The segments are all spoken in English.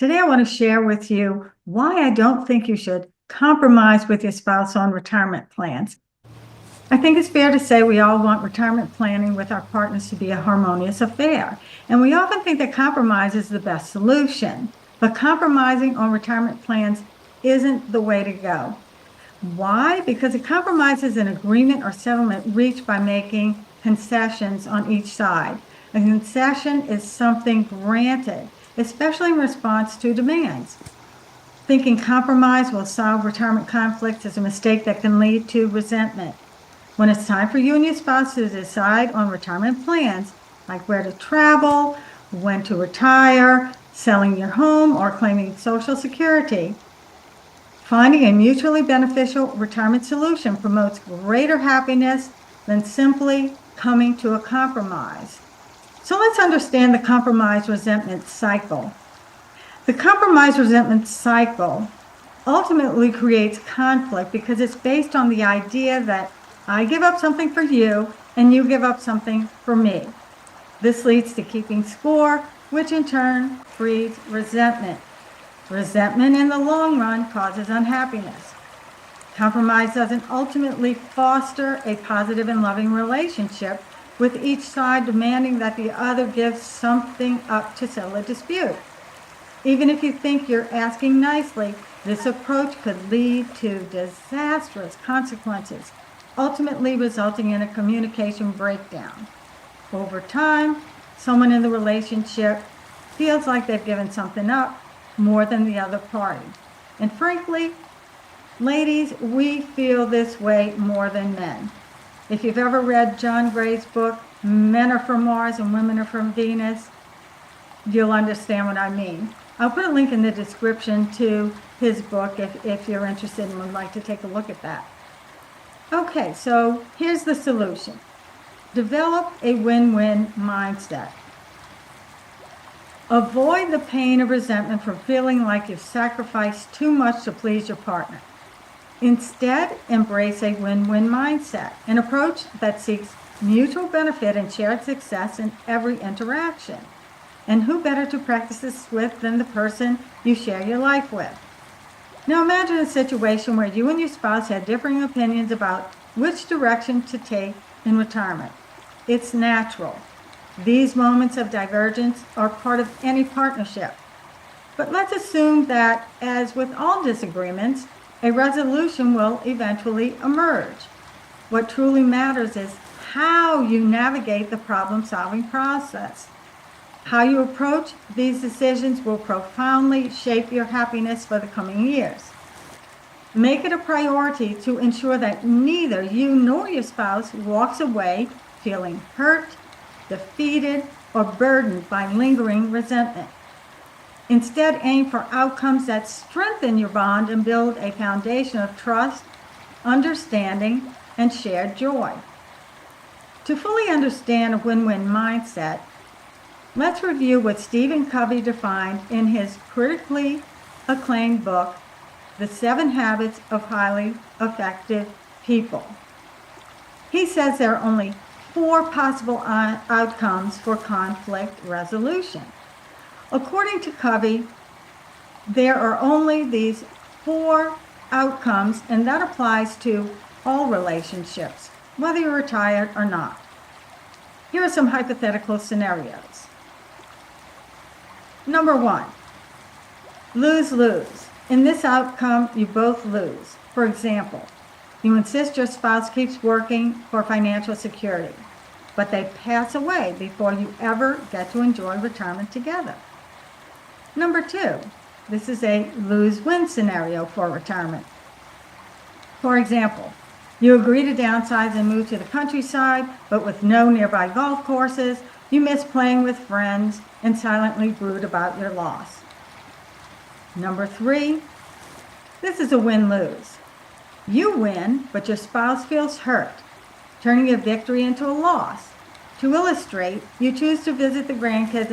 Today, I want to share with you why I don't think you should compromise with your spouse on retirement plans. I think it's fair to say we all want retirement planning with our partners to be a harmonious affair, and we often think that compromise is the best solution. But compromising on retirement plans isn't the way to go. Why? Because a compromise is an agreement or settlement reached by making concessions on each side. A concession is something granted, especially in response to demands. Thinking compromise will solve retirement conflicts is a mistake that can lead to resentment. When it's time for you and your spouse to decide on retirement plans, like where to travel, when to retire, selling your home, or claiming Social Security, finding a mutually beneficial retirement solution promotes greater happiness than simply coming to a compromise. So let's understand the compromise resentment cycle. The compromise resentment cycle ultimately creates conflict because it's based on the idea that I give up something for you and you give up something for me. This leads to keeping score, which in turn breeds resentment. Resentment in the long run causes unhappiness. Compromise doesn't ultimately foster a positive and loving relationship, with each side demanding that the other gives something up to settle a dispute. Even if you think you're asking nicely, this approach could lead to disastrous consequences, ultimately resulting in a communication breakdown. Over time, someone in the relationship feels like they've given something up more than the other party. And frankly, ladies, we feel this way more than men. If you've ever read John Gray's book, Men Are From Mars and Women Are From Venus, you'll understand what I mean. I'll put a link in the description to his book if you're interested and would like to take a look at that. Okay, so here's the solution. Develop a win-win mindset. Avoid the pain of resentment from feeling like you've sacrificed too much to please your partner. Instead, embrace a win-win mindset, an approach that seeks mutual benefit and shared success in every interaction. And who better to practice this with than the person you share your life with? Now imagine a situation where you and your spouse had differing opinions about which direction to take in retirement. It's natural. These moments of divergence are part of any partnership. But let's assume that, as with all disagreements, a resolution will eventually emerge. What truly matters is how you navigate the problem-solving process. How you approach these decisions will profoundly shape your happiness for the coming years. Make it a priority to ensure that neither you nor your spouse walks away feeling hurt, defeated, or burdened by lingering resentment. Instead, aim for outcomes that strengthen your bond and build a foundation of trust, understanding, and shared joy. To fully understand a win-win mindset, let's review what Stephen Covey defined in his critically acclaimed book, The 7 Habits of Highly Effective People. He says there are only 4 possible outcomes for conflict resolution. According to Covey, there are only these 4 outcomes, and that applies to all relationships, whether you're retired or not. Here are some hypothetical scenarios. Number 1, lose-lose. In this outcome, you both lose. For example, you insist your spouse keeps working for financial security, but they pass away before you ever get to enjoy retirement together. Number 2, this is a lose-win scenario for retirement. For example, you agree to downsize and move to the countryside, but with no nearby golf courses, you miss playing with friends and silently brood about your loss. Number 3, this is a win-lose. You win, but your spouse feels hurt, turning your victory into a loss. To illustrate, you choose to visit the grandkids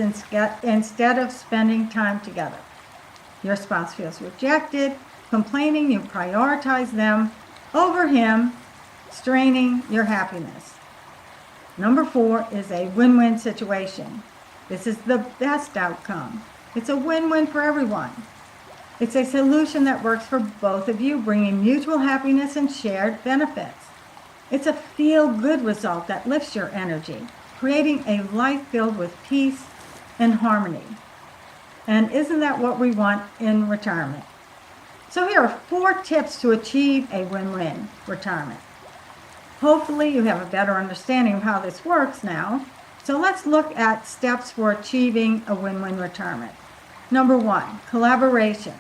instead of spending time together. Your spouse feels rejected, complaining you prioritize them over him, straining your happiness. Number 4 is a win-win situation. This is the best outcome. It's a win-win for everyone. It's a solution that works for both of you, bringing mutual happiness and shared benefits. It's a feel-good result that lifts your energy, creating a life filled with peace and harmony. And isn't that what we want in retirement? So here are 4 tips to achieve a win-win retirement. Hopefully you have a better understanding of how this works now. So let's look at steps for achieving a win-win retirement. Number 1, collaboration.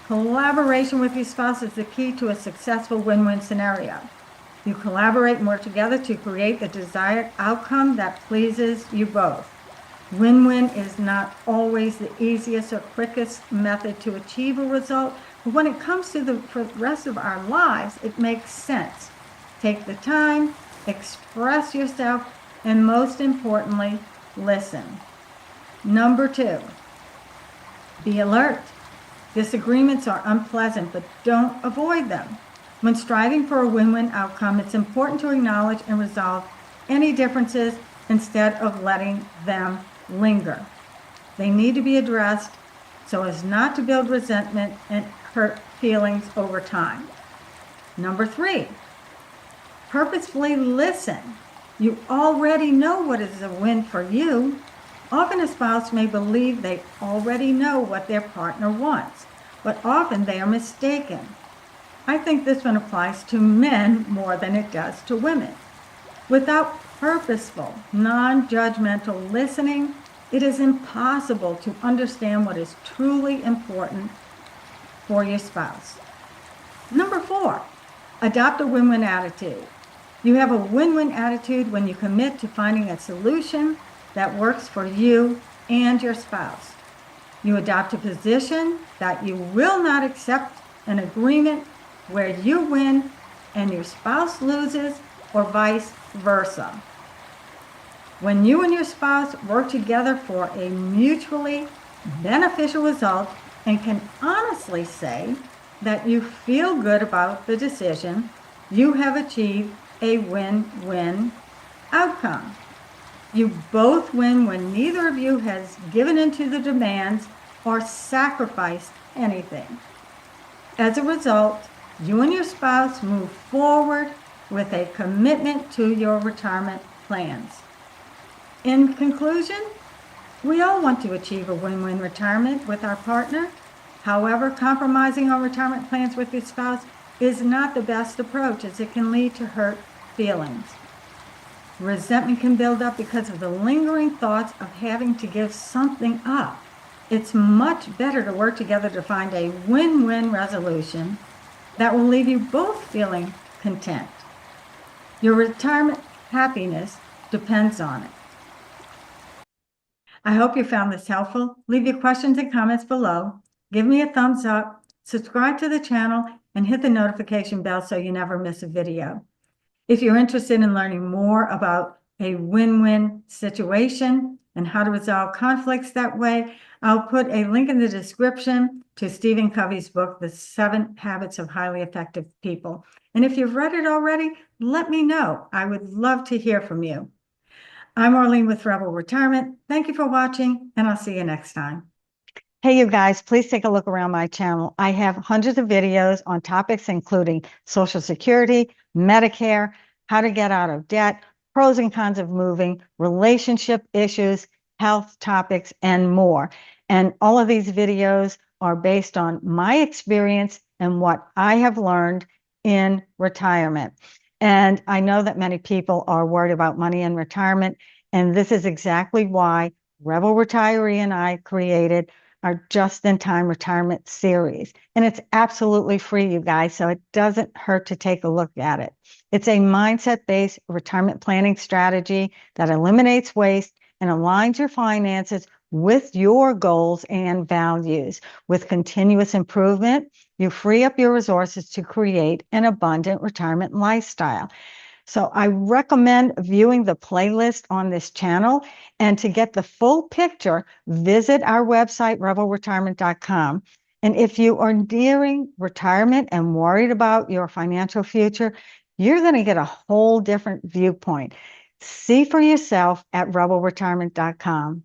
Collaboration with your spouse is the key to a successful win-win scenario. You collaborate and work together to create the desired outcome that pleases you both. Win-win is not always the easiest or quickest method to achieve a result, but when it comes to the rest of our lives, it makes sense. Take the time, express yourself, and most importantly, listen. Number 2, be alert. Disagreements are unpleasant, but don't avoid them. When striving for a win-win outcome, it's important to acknowledge and resolve any differences instead of letting them linger. They need to be addressed so as not to build resentment and hurt feelings over time. Number 3, purposefully listen. You already know what is a win for you. Often a spouse may believe they already know what their partner wants, but often they are mistaken. I think this one applies to men more than it does to women. Without purposeful, non-judgmental listening, it is impossible to understand what is truly important for your spouse. Number 4, adopt a win-win attitude. You have a win-win attitude when you commit to finding a solution that works for you and your spouse. You adopt a position that you will not accept an agreement where you win and your spouse loses, or vice versa. When you and your spouse work together for a mutually beneficial result and can honestly say that you feel good about the decision, you have achieved a win-win outcome. You both win when neither of you has given in to the demands or sacrificed anything. As a result, you and your spouse move forward with a commitment to your retirement plans. In conclusion, we all want to achieve a win-win retirement with our partner. However, compromising on retirement plans with your spouse is not the best approach, as it can lead to hurt feelings. Resentment can build up because of the lingering thoughts of having to give something up. It's much better to work together to find a win-win resolution that will leave you both feeling content. Your retirement happiness depends on it. I hope you found this helpful. Leave your questions and comments below. Give me a thumbs up, subscribe to the channel, and hit the notification bell so you never miss a video. If you're interested in learning more about a win-win situation and how to resolve conflicts that way, I'll put a link in the description to Stephen Covey's book, The 7 Habits of Highly Effective People. And if you've read it already, let me know. I would love to hear from you. I'm Arlene with Rebel Retirement. Thank you for watching, and I'll see you next time. Hey, you guys, please take a look around my channel. I have hundreds of videos on topics including Social Security, Medicare, how to get out of debt, pros and cons of moving, relationship issues, health topics, and more. And all of these videos are based on my experience and what I have learned in retirement. And I know that many people are worried about money in retirement, and this is exactly why Rebel Retiree and I created our just-in-time retirement series. And it's absolutely free, you guys, so it doesn't hurt to take a look at it. It's a mindset-based retirement planning strategy that eliminates waste and aligns your finances with your goals and values. With continuous improvement, you free up your resources to create an abundant retirement lifestyle. So I recommend viewing the playlist on this channel. And to get the full picture, visit our website, rebelretirement.com. And if you are nearing retirement and worried about your financial future, you're going to get a whole different viewpoint. See for yourself at rebelretirement.com.